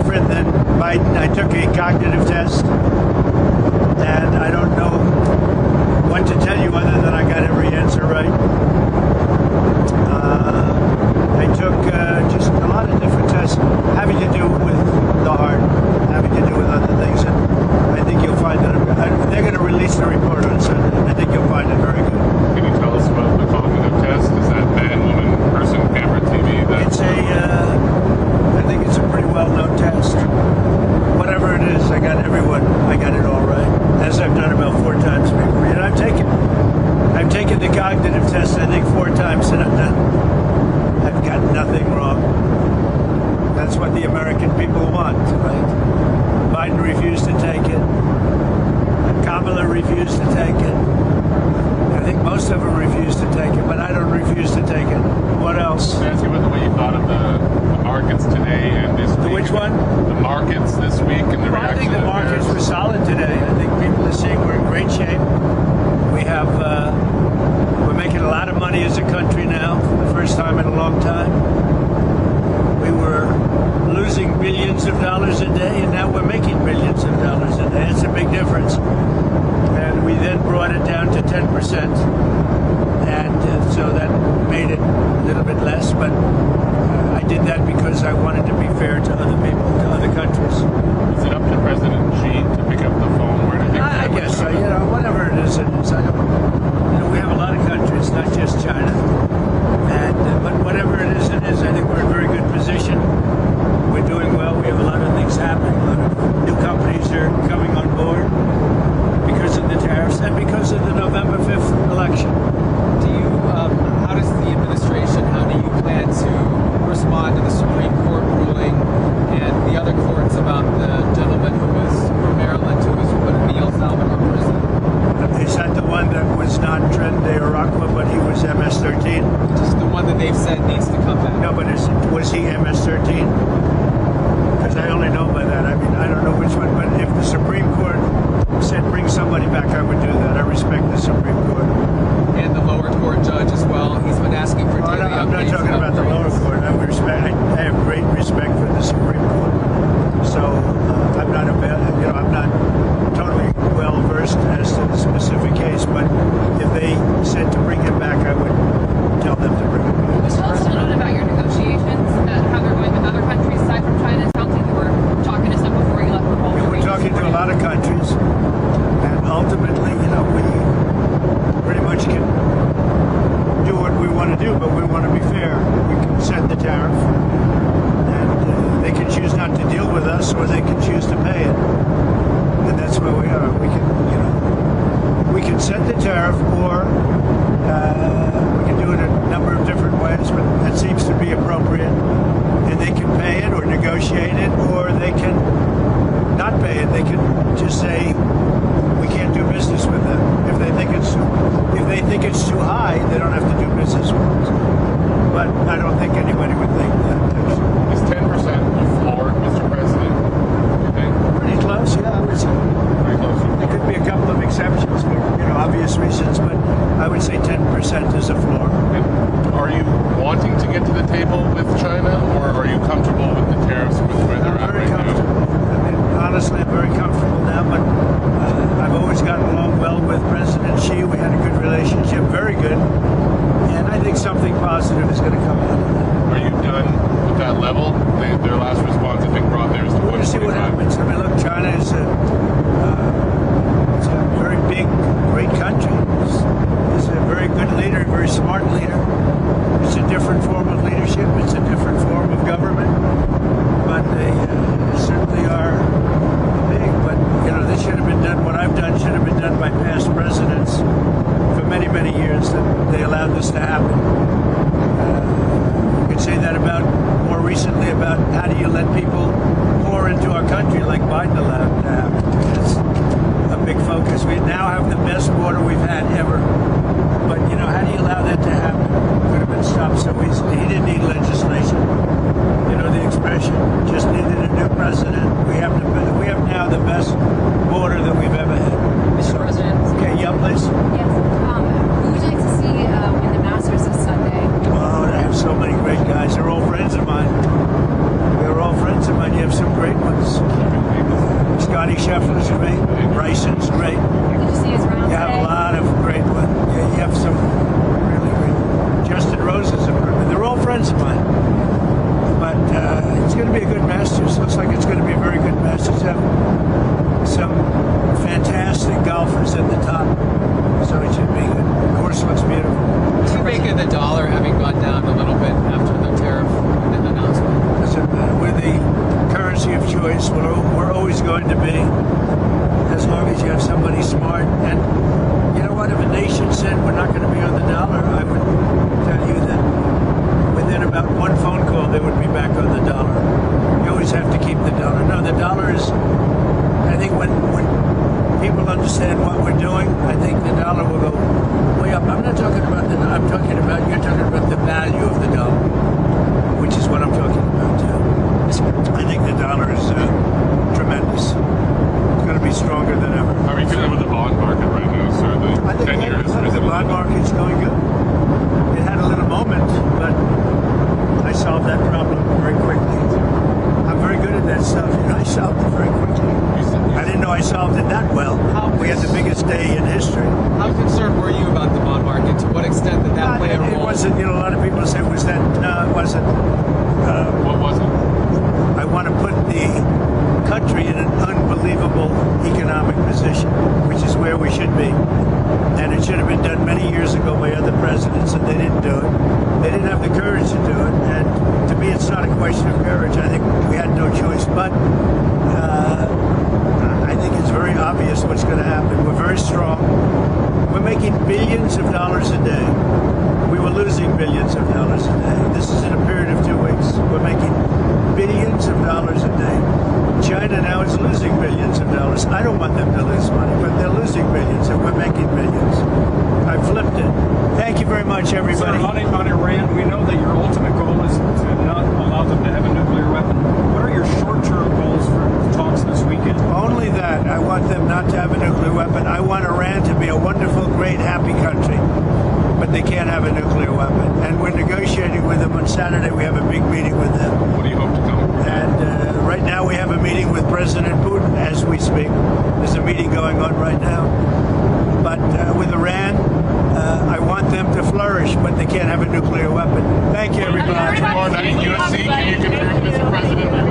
different than Biden. I took a cognitive test, and I don't know what to tell you other than I got every answer right. I took just a lot of different tests having to do with the heart, having to do with other things, and I think you'll find that they're going to release the report on Sunday. I think you'll find it very good. Can you tell us about the cognitive test? Is that man, woman, person, camera, TV? It's I think it's a pretty well-known test. Whatever it is, I got it all right, as I've done about 4 times before. And I've taken the cognitive test, I think, 4 times, and I've got nothing wrong. That's what the American people want, right? Biden refused to take it. Kamala refused to take it. I think most of them refused to take it, but I don't refuse to take it. What else? Can I ask you about what you thought of the markets today and this week? Which one? The markets this week and the reaction. I think the markets were solid today. I think people are seeing we're in great shape. We're making a lot of money as a country now for the first time in a long time. We were losing billions of dollars a day, and now we're making billions of dollars a day. It's a big difference. And we then brought it down to 10%, and so that made it a little bit less, but I did that because I wanted to be fair to other people, to other countries. Is it up to President Xi to pick up the phone? Where do you think I guess so. Whatever it is, we have a lot of countries, not just China, and but whatever it is, I think we're in a very good position. We're doing well. We have a lot of things happening. A lot of new companies are coming on board because of the tariffs and because of the November 5th election. How does the administration, how do you plan to respond to the Supreme Court ruling and the other courts about the gentleman who was from Maryland who was put in the El Salvador prison? Is that the one that was not Tren de Aragua, but he was MS-13? Just the one that they've said needs to come back. No, but was he MS-13? Because I only know by that. I mean, I don't know which one, but if the Supreme Court said bring somebody back, I would do that. I respect the Supreme Court. And the lower court judge as well. He's been asking for daily updates. I'm not talking about the lower court. I have great respect for the Supreme Court. So I'm not totally well versed as to the specific case, but if they said to bring him back, I would tell them to bring him back. Can you tell us a little bit about your negotiations, how they're going with other countries aside from China? It sounds like you were talking to some before you left for both. We're talking to a lot of countries, and ultimately, we pretty much can do what we want to do, but we want to be fair. We can set the tariff, and they can choose not to deal with us, or they can choose to pay it, and that's where we are. We can set the tariff, or we can do it a number of different ways, but that seems to be appropriate, and they can pay it or negotiate it, or they can not pay it. They can just say we can't do business with them. If they think it's too high, they don't have to do business with us. But I don't think anybody would think that. Is 10% the floor, Mr. President? You think? Pretty close, yeah. I would say. Pretty close. There could be a couple of exceptions for obvious reasons, but I would say 10% is a floor. And are you wanting to get to the table with China, or are you comfortable with the tariffs with where they're at right now? I mean, honestly, I'm very comfortable now, but I've always gotten along well with President Xi. We had a good relationship, very good, and I think something positive is going to come out of that. Are you done with that level? Their last response, I think, brought theirs to 125. We'll see what happens. I mean, look, China is a very big, great country. It's a very good leader, a very smart leader. It's a different form of leadership. It's a different form of government. But they certainly are big. But, this should have been done. What I've done should have been done by past presidents for many, many years, that they allowed this to happen. You could say that more recently about how do you let people pour into our country like Biden allowed to happen. It's a big focus. We now have the best border we've had ever. But, how do you allow that to happen? Could have been stopped so easily. He didn't need legislation. The expression, just needed a new president. We have now the best border that we've ever had. Mr. President. Okay, yeah, please. Yes. Who would you like to see win the Masters this Sunday? Oh, I have so many great guys. They're all friends of mine. They're all friends of mine. You have some great currency of choice. We're always going to be, as long as you have somebody smart. And you know what? If a nation said we're not going to be on the dollar, I would tell you that within about one phone call, they would be back on the dollar. You always have to keep the dollar. No, the dollar is, I think when people understand what we're doing, I think the dollar will go way up. I'm not talking about I'm talking about, you're talking about the value of the dollar, which is what I'm talking about too. I think the dollar is tremendous. It's going to be stronger than ever. How are you feeling with the bond market right now, sir? I think 10 years. the bond market's going good. It had a little moment, but I solved that problem very quickly. I'm very good at that stuff. You know, I solved it very quickly. I didn't know I solved it that well. We had the biggest day in history. How concerned were you about the bond market? To what extent did that play a role? It wasn't, you know, a lot of people say, was that, no, it wasn't. What was it? I want to put the country in an unbelievable economic position, which is where we should be. And it should have been done many years ago by other presidents, and they didn't do it. They didn't have the courage to do it. And to me, it's not a question of courage. I think we had no choice. But I think it's very obvious what's going to happen. We're very strong. We're making billions of dollars a day. We were losing billions of dollars a day. This is in a period of 2 weeks. We're making billions of dollars a day. China now is losing billions of dollars. I don't want them to lose money, but they're losing billions, and we're making billions. I flipped it. Thank you very much, everybody. Sir, on Iran, we know that your ultimate goal is to not allow them to have a nuclear weapon. What are your short-term goals for talks this weekend? Only that. I want them not to have a nuclear weapon. I want Iran to be a wonderful, great, happy country. But they can't have a nuclear weapon. And we're negotiating with them. On Saturday, we have a big meeting with them. What do you hope to come? And right now, we have a meeting with President Putin as we speak. There's a meeting going on right now. But with Iran, I want them to flourish, but they can't have a nuclear weapon. Thank you, everybody. Tomorrow night, USC, can you confirm, Mr. President?